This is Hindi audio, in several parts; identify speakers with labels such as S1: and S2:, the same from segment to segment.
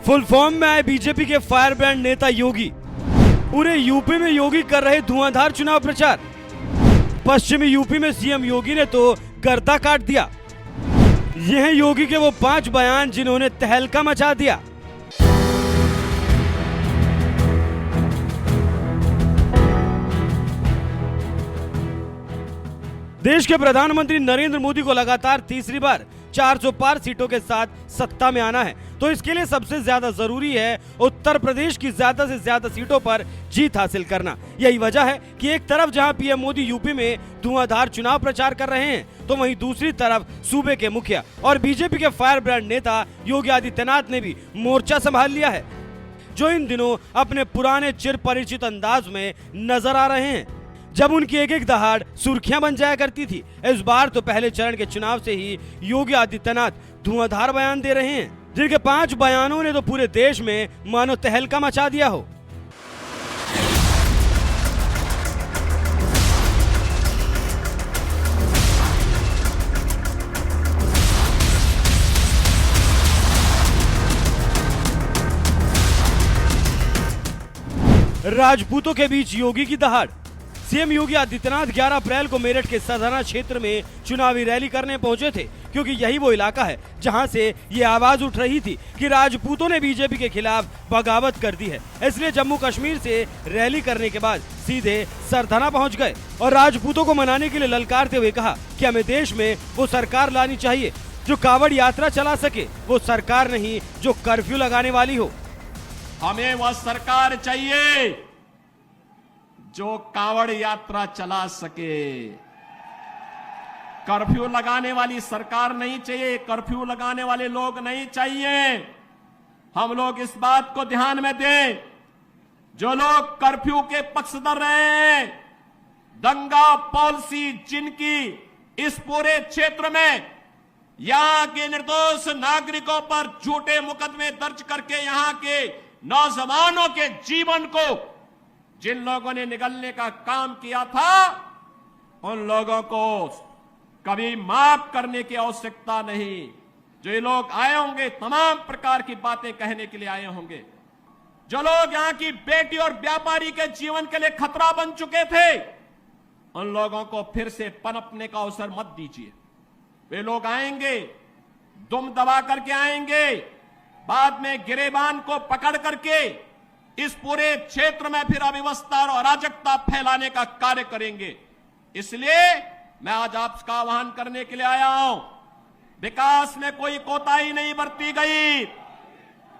S1: फुल फॉर्म में आए बीजेपी के फायर ब्रांड नेता योगी। पूरे यूपी में योगी कर रहे धुआंधार चुनाव प्रचार। पश्चिमी यूपी में सीएम योगी ने तो गर्दा काट दिया। ये हैं योगी के वो 5 बयान जिन्होंने तहलका मचा दिया। देश के प्रधानमंत्री नरेंद्र मोदी को लगातार तीसरी बार 400 पार सीटों के साथ सत्ता में आना है, तो इसके लिए सबसे ज्यादा जरूरी है उत्तर प्रदेश की ज्यादा से ज्यादा सीटों पर जीत हासिल करना। यही वजह है कि एक तरफ जहां पीएम मोदी यूपी में धुआंधार चुनाव प्रचार कर रहे हैं, तो वहीं दूसरी तरफ सूबे के मुखिया और बीजेपी के फायर ब्रांड नेता योगी आदित्यनाथ ने भी मोर्चा संभाल लिया है, जो इन दिनों अपने पुराने चिर परिचित अंदाज में नजर आ रहे हैं, जब उनकी एक एक दहाड़ सुर्खियां बन जाया करती थी। इस बार तो पहले चरण के चुनाव से ही योगी आदित्यनाथ धुआंधार बयान दे रहे हैं, जिनके 5 बयानों ने तो पूरे देश में मानो तहलका मचा दिया हो। राजपूतों के बीच योगी की दहाड़। सीएम योगी आदित्यनाथ 11 अप्रैल को मेरठ के सरधना क्षेत्र में चुनावी रैली करने पहुंचे थे, क्योंकि यही वो इलाका है जहां से ये आवाज उठ रही थी कि राजपूतों ने बीजेपी के खिलाफ बगावत कर दी है। इसलिए जम्मू कश्मीर से रैली करने के बाद सीधे सरधना पहुंच गए और राजपूतों को मनाने के लिए ललकारते हुए कहा कि हमें देश में वो सरकार लानी चाहिए जो कावड़ यात्रा चला सके, वो सरकार नहीं जो कर्फ्यू लगाने वाली हो।
S2: हमें वह सरकार चाहिए जो कावड़ यात्रा चला सके। कर्फ्यू लगाने वाली सरकार नहीं चाहिए, कर्फ्यू लगाने वाले लोग नहीं चाहिए। हम लोग इस बात को ध्यान में दें, जो लोग कर्फ्यू के पक्षधर रहे हैं, दंगा पॉलिसी जिनकी इस पूरे क्षेत्र में यहां के निर्दोष नागरिकों पर झूठे मुकदमे दर्ज करके यहां के नौजवानों के जीवन को जिन लोगों ने निगलने का काम किया था, उन लोगों को कभी माफ करने की आवश्यकता नहीं। जो ये लोग आए होंगे तमाम प्रकार की बातें कहने के लिए आए होंगे, जो लोग यहां की बेटी और व्यापारी के जीवन के लिए खतरा बन चुके थे, उन लोगों को फिर से पनपने का अवसर मत दीजिए। वे लोग आएंगे, दुम दबा करके आएंगे, बाद में गिरेबान को पकड़ करके इस पूरे क्षेत्र में फिर अव्यवस्था और अराजकता फैलाने का कार्य करेंगे। इसलिए मैं आज आपका आह्वान करने के लिए आया हूं। विकास में कोई कोताही नहीं बरती गई,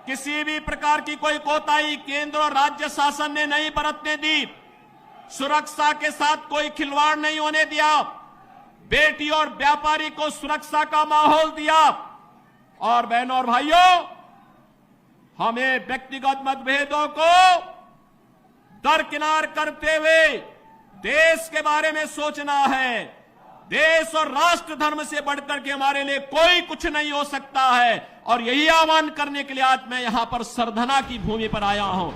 S2: किसी भी प्रकार की कोई कोताही केंद्र और राज्य शासन ने नहीं बरतने दी। सुरक्षा के साथ कोई खिलवाड़ नहीं होने दिया, बेटी और व्यापारी को सुरक्षा का माहौल दिया। और बहनों और भाइयों, हमें व्यक्तिगत मतभेदों को दरकिनार करते हुए देश के बारे में सोचना है। देश और राष्ट्र धर्म से बढ़कर के हमारे लिए कोई कुछ नहीं हो सकता है, और यही आह्वान करने के लिए आज मैं यहां पर सरधना की भूमि पर आया हूं।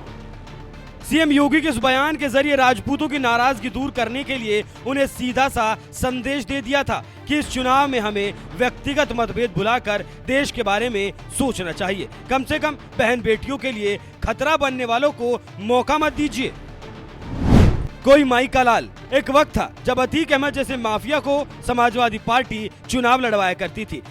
S1: सीएम योगी के इस बयान के जरिए राजपूतों की नाराजगी दूर करने के लिए उन्हें सीधा सा संदेश दे दिया था कि इस चुनाव में हमें व्यक्तिगत मतभेद भुलाकर देश के बारे में सोचना चाहिए। कम से कम बहन बेटियों के लिए खतरा बनने वालों को मौका मत दीजिए। कोई माई का लाल। एक वक्त था जब अतीक अहमद जैसे माफिया को समाजवादी पार्टी चुनाव लड़वाया करती थी।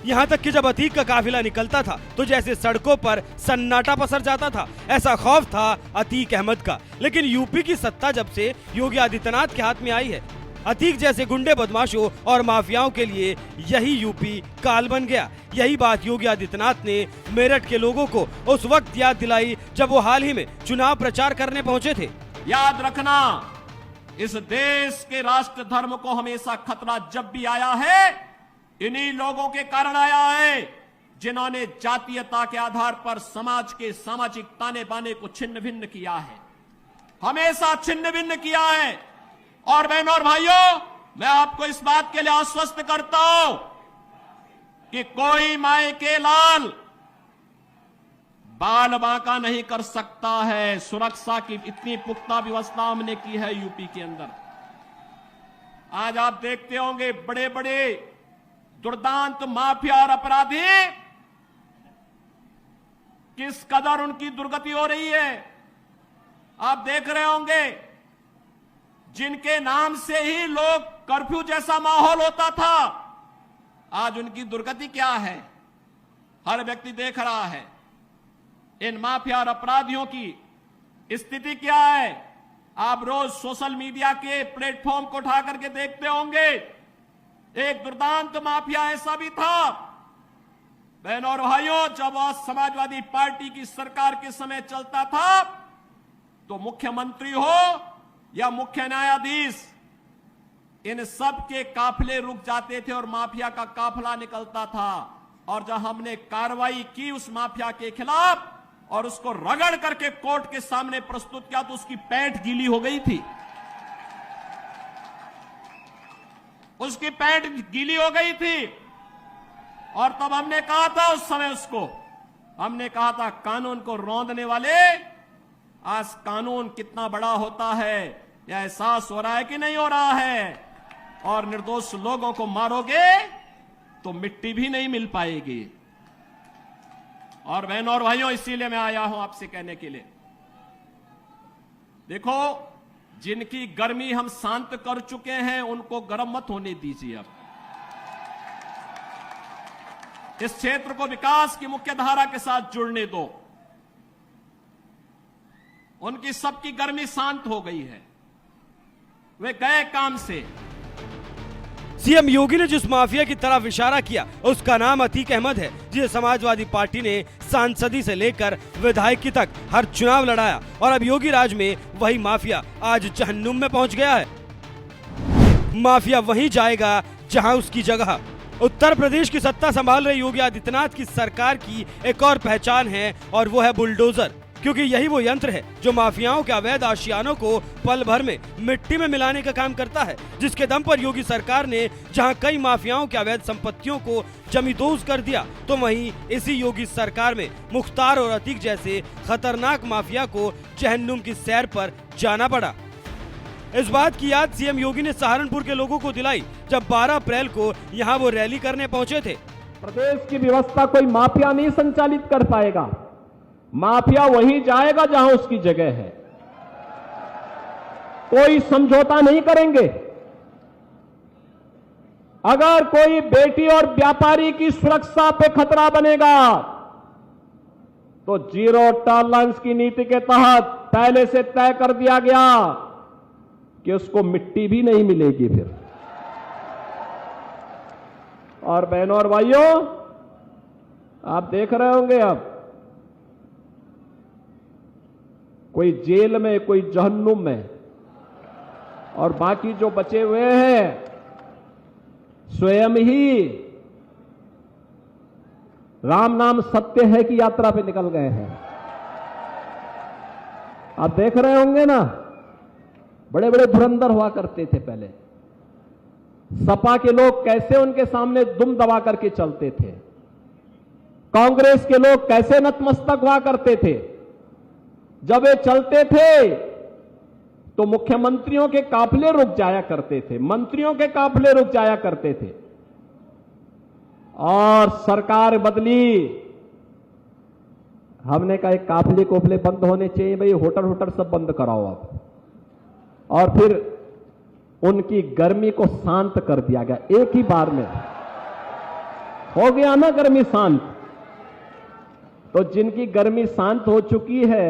S1: यहाँ तक कि जब अतीक का काफिला निकलता था तो जैसे सड़कों पर सन्नाटा पसर जाता था, ऐसा खौफ था अतीक अहमद का। लेकिन यूपी की सत्ता जब से योगी आदित्यनाथ के हाथ में आई है, अतीक जैसे गुंडे बदमाशों और माफियाओं के लिए यही यूपी काल बन गया। यही बात योगी आदित्यनाथ ने मेरठ के लोगों को उस वक्त याद दिलाई जब वो हाल ही में चुनाव प्रचार करने पहुंचे थे।
S2: याद रखना, इस देश के राष्ट्र धर्म को हमेशा खतरा जब भी आया है, इन्हीं लोगों के कारण आया है, जिन्होंने जातीयता के आधार पर समाज के सामाजिक ताने बाने को छिन्न भिन्न किया है, हमेशा छिन्न भिन्न किया है। और बहनों और भाइयों, मैं आपको इस बात के लिए आश्वस्त करता हूं कि कोई माई के लाल बाल बांका नहीं कर सकता है। सुरक्षा की इतनी पुख्ता व्यवस्था हमने की है यूपी के अंदर। आज आप देखते होंगे बड़े बड़े दुर्दांत माफिया और अपराधी किस कदर उनकी दुर्गति हो रही है। आप देख रहे होंगे, जिनके नाम से ही लोग कर्फ्यू जैसा माहौल होता था, आज उनकी दुर्गति क्या है, हर व्यक्ति देख रहा है। इन माफिया और अपराधियों की स्थिति क्या है, आप रोज सोशल मीडिया के प्लेटफॉर्म को उठा करके देखते होंगे। एक दुर्दांत माफिया ऐसा भी था, बहनों और भाइयों, जब समाजवादी पार्टी की सरकार के समय चलता था तो मुख्यमंत्री हो या मुख्य न्यायाधीश, इन सब के काफिले रुक जाते थे और माफिया का काफिला निकलता था। और जब हमने कार्रवाई की उस माफिया के खिलाफ और उसको रगड़ करके कोर्ट के सामने प्रस्तुत किया तो उसकी पैंट गीली हो गई थी, उसकी पैंट गीली हो गई थी। और तब हमने कहा था, उस समय उसको हमने कहा था, कानून को रौंदने वाले, आज कानून कितना बड़ा होता है यह एहसास हो रहा है कि नहीं हो रहा है। और निर्दोष लोगों को मारोगे तो मिट्टी भी नहीं मिल पाएगी। और बहनों और भाइयों, इसीलिए मैं आया हूं आपसे कहने के लिए, देखो, जिनकी गर्मी हम शांत कर चुके हैं उनको गर्म मत होने दीजिए। अब इस क्षेत्र को विकास की मुख्य धारा के साथ जुड़ने दो। उनकी सबकी गर्मी शांत हो गई है, वे गए काम से।
S1: सीएम योगी ने जिस माफिया की तरफ इशारा किया उसका नाम अतीक अहमद है, जिसे समाजवादी पार्टी ने सांसदी से लेकर विधायकी तक हर चुनाव लड़ाया। और अब योगी राज में वही माफिया आज जहन्नुम में पहुंच गया है। माफिया वहीं जाएगा जहां उसकी जगह। उत्तर प्रदेश की सत्ता संभाल रहे योगी आदित्यनाथ की सरकार की एक और पहचान है और वो है बुलडोजर, क्योंकि यही वो यंत्र है जो माफियाओं के अवैध आशियानों को पल भर में मिट्टी में मिलाने का काम करता है, जिसके दम पर योगी सरकार ने जहां कई माफियाओं के अवैध संपत्तियों को जमींदोज कर दिया, तो वहीं इसी योगी सरकार में मुख्तार और अतीक जैसे खतरनाक माफिया को जहन्नुम की सैर पर जाना पड़ा। इस बात की याद सीएम योगी ने सहारनपुर के लोगों को दिलाई जब 12 अप्रैल को यहां वो रैली करने पहुंचे थे।
S3: प्रदेश की व्यवस्था कोई माफिया नहीं संचालित कर पाएगा, माफिया वहीं जाएगा जहां उसकी जगह है। कोई समझौता नहीं करेंगे। अगर कोई बेटी और व्यापारी की सुरक्षा पे खतरा बनेगा तो जीरो टॉलरेंस की नीति के तहत पहले से तय कर दिया गया कि उसको मिट्टी भी नहीं मिलेगी फिर। और बहनों और भाइयों, आप देख रहे होंगे, अब कोई जेल में, कोई जहन्नुम में, और बाकी जो बचे हुए हैं स्वयं ही राम नाम सत्य है की यात्रा पे निकल गए हैं। आप देख रहे होंगे ना, बड़े बड़े धुरंधर हुआ करते थे पहले, सपा के लोग कैसे उनके सामने दुम दबा करके चलते थे, कांग्रेस के लोग कैसे नतमस्तक हुआ करते थे। जब वे चलते थे तो मुख्यमंत्रियों के काफिले रुक जाया करते थे, मंत्रियों के काफिले रुक जाया करते थे। और सरकार बदली, हमने कहा काफिले कोफिले बंद होने चाहिए भाई, होटल होटल सब बंद कराओ आप। और फिर उनकी गर्मी को शांत कर दिया गया, एक ही बार में हो गया ना गर्मी शांत। तो जिनकी गर्मी शांत हो चुकी है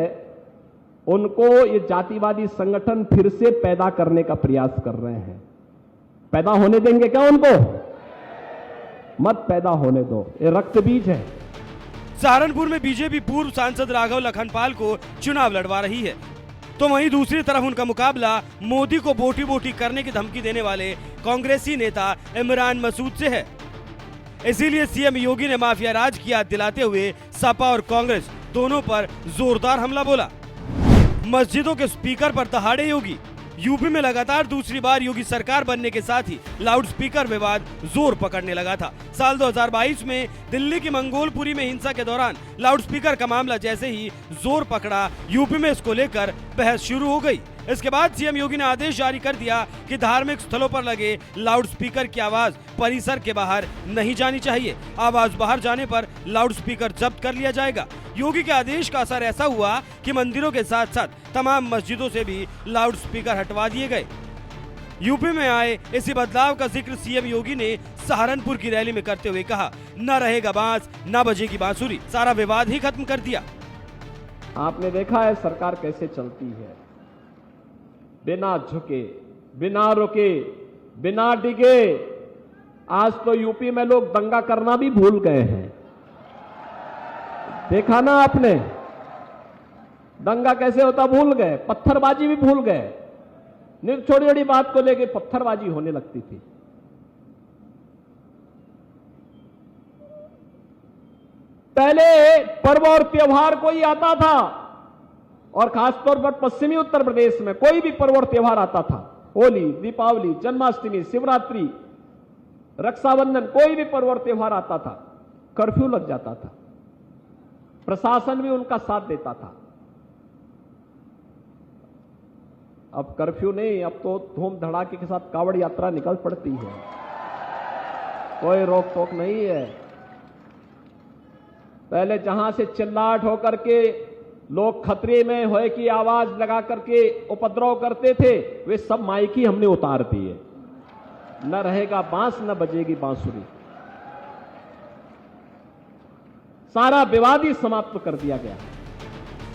S3: उनको ये जातिवादी संगठन फिर से पैदा करने का प्रयास कर रहे हैं। पैदा होने देंगे क्या उनको? मत पैदा होने दो, ये रक्त बीज है।
S1: सहारनपुर में बीजेपी पूर्व सांसद राघव लखनपाल को चुनाव लड़वा रही है, तो वहीं दूसरी तरफ उनका मुकाबला मोदी को बोटी बोटी करने की धमकी देने वाले कांग्रेसी नेता इमरान मसूद से है। इसीलिए सीएम योगी ने माफिया राज की याद दिलाते हुए सपा और कांग्रेस दोनों पर जोरदार हमला बोला। मस्जिदों के स्पीकर पर दहाड़े योगी। यूपी में लगातार दूसरी बार योगी सरकार बनने के साथ ही लाउड स्पीकर विवाद जोर पकड़ने लगा था। साल 2022 में दिल्ली की मंगोलपुरी में हिंसा के दौरान लाउड स्पीकर का मामला जैसे ही जोर पकड़ा, यूपी में इसको लेकर बहस शुरू हो गई। इसके बाद सीएम योगी ने आदेश जारी कर दिया कि धार्मिक स्थलों पर लगे लाउड स्पीकर की आवाज परिसर के बाहर नहीं जानी चाहिए। आवाज बाहर जाने पर लाउड स्पीकर जब्त कर लिया जाएगा। योगी के आदेश का असर ऐसा हुआ कि मंदिरों के साथ साथ तमाम मस्जिदों से भी लाउड स्पीकर हटवा दिए गए। यूपी में आए इसी बदलाव का जिक्र सीएम योगी ने सहारनपुर की रैली में करते हुए कहा, न रहेगा बांस न बजेगी बांसुरी, सारा विवाद ही खत्म कर दिया।
S3: आपने देखा है सरकार कैसे चलती है, बिना झुके, बिना रुके, बिना डिगे। आज तो यूपी में लोग दंगा करना भी भूल गए हैं। देखा ना आपने, दंगा कैसे होता भूल गए, पत्थरबाजी भी भूल गए। छोटी छोटी बात को लेकर पत्थरबाजी होने लगती थी। पहले पर्व और त्योहार कोई आता था, और खासतौर पर पश्चिमी उत्तर प्रदेश में कोई भी पर्व और त्योहार आता था, होली, दीपावली, जन्माष्टमी, शिवरात्रि, रक्षाबंधन, कोई भी पर्व और त्योहार आता था, कर्फ्यू लग जाता था। प्रशासन भी उनका साथ देता था। अब कर्फ्यू नहीं, अब तो धूम धड़ाके के साथ कावड़ यात्रा निकल पड़ती है, कोई रोक टोक नहीं है। पहले जहां से चिल्लाहट होकर के लोग खतरे में होए की आवाज लगा करके उपद्रव करते थे, वे सब माइकी हमने उतार दिए। न रहेगा बांस न बजेगी बांसुरी, सारा विवाद ही समाप्त कर दिया गया।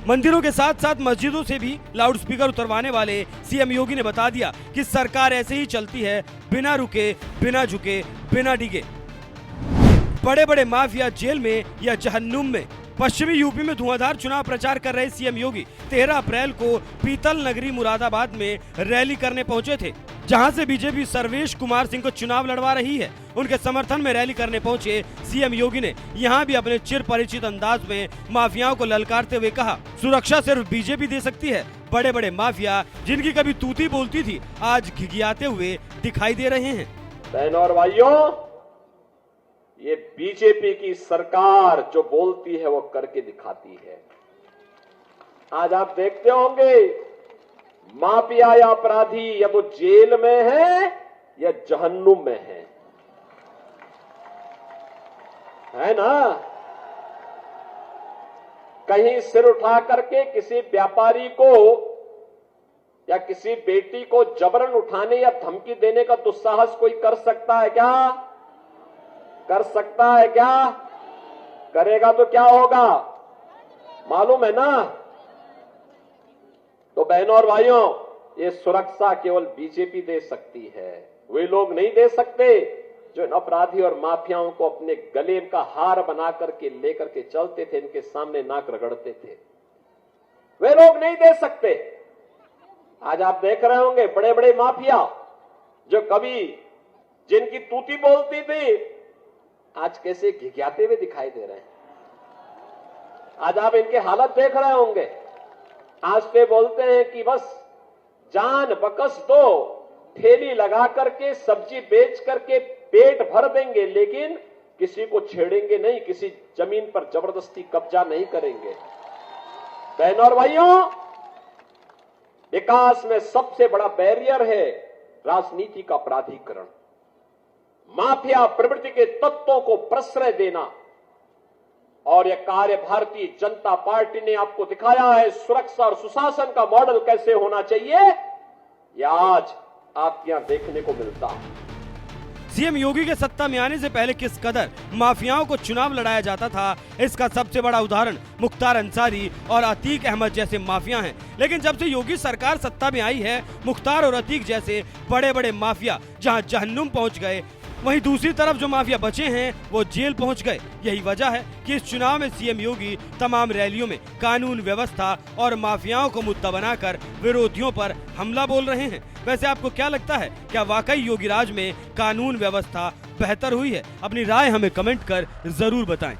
S1: मंदिरों के साथ साथ मस्जिदों से भी लाउड स्पीकर उतरवाने वाले सीएम योगी ने बता दिया कि सरकार ऐसे ही चलती है, बिना रुके, बिना झुके, बिना डिगे। बड़े बड़े माफिया जेल में या जहन्नुम में। पश्चिमी यूपी में धुआंधार चुनाव प्रचार कर रहे सीएम योगी 13 अप्रैल को पीतल नगरी मुरादाबाद में रैली करने पहुंचे थे, जहां से बीजेपी सर्वेश कुमार सिंह को चुनाव लड़वा रही है। उनके समर्थन में रैली करने पहुंचे सीएम योगी ने यहां भी अपने चिर परिचित अंदाज में माफियाओं को ललकारते हुए कहा, सुरक्षा सिर्फ बीजेपी दे सकती है। बड़े बड़े माफिया जिनकी कभी तूती बोलती थी, आज घिघियाते हुए दिखाई दे रहे हैं।
S4: बहनों और भाइयों, ये बीजेपी की सरकार जो बोलती है वो करके दिखाती है। आज आप देखते होंगे माफिया या अपराधी या वो जेल में है या जहन्नुम में है ना। कहीं सिर उठा करके किसी व्यापारी को या किसी बेटी को जबरन उठाने या धमकी देने का दुस्साहस कोई कर सकता है क्या? कर सकता है क्या? करेगा तो क्या होगा मालूम है ना। तो बहनों और भाइयों, ये सुरक्षा केवल बीजेपी दे सकती है। वे लोग नहीं दे सकते जो इन अपराधी और माफियाओं को अपने गले का हार बना करके लेकर के चलते थे, इनके सामने नाक रगड़ते थे। वे लोग नहीं दे सकते। आज आप देख रहे होंगे बड़े बड़े माफिया जो कभी जिनकी तूती बोलती थी, आज कैसे घिघियाते हुए दिखाई दे रहे हैं। आज आप इनके हालत देख रहे होंगे। आज पे बोलते हैं कि बस जान बकस दो, ठेली लगा करके सब्जी बेच करके पेट भर देंगे, लेकिन किसी को छेड़ेंगे नहीं, किसी जमीन पर जबरदस्ती कब्जा नहीं करेंगे। बहनों और भाइयों, विकास में सबसे बड़ा बैरियर है राजनीति का अपराधीकरण, माफिया प्रवृत्ति के तत्वों को प्रश्रय देना। और यह कार्य भारतीय जनता पार्टी ने आपको दिखाया है। सुरक्षा और सुशासन का मॉडल कैसे होना चाहिए, यह आज आपके यहां देखने को मिलता है।
S1: सीएम योगी के सत्ता में आने से पहले किस कदर माफियाओं को चुनाव लड़ाया जाता था, इसका सबसे बड़ा उदाहरण मुख्तार अंसारी और अतीक अहमद जैसे माफिया हैं। लेकिन जब से योगी सरकार सत्ता में आई है, मुख्तार और अतीक जैसे बड़े बड़े माफिया जहां जहन्नुम पहुंच गए, वहीं दूसरी तरफ जो माफिया बचे हैं वो जेल पहुंच गए। यही वजह है कि इस चुनाव में सीएम योगी तमाम रैलियों में कानून व्यवस्था और माफियाओं को मुद्दा बनाकर विरोधियों पर हमला बोल रहे हैं। वैसे आपको क्या लगता है, क्या वाकई योगी राज में कानून व्यवस्था बेहतर हुई है? अपनी राय हमें कमेंट कर जरूर बताएं।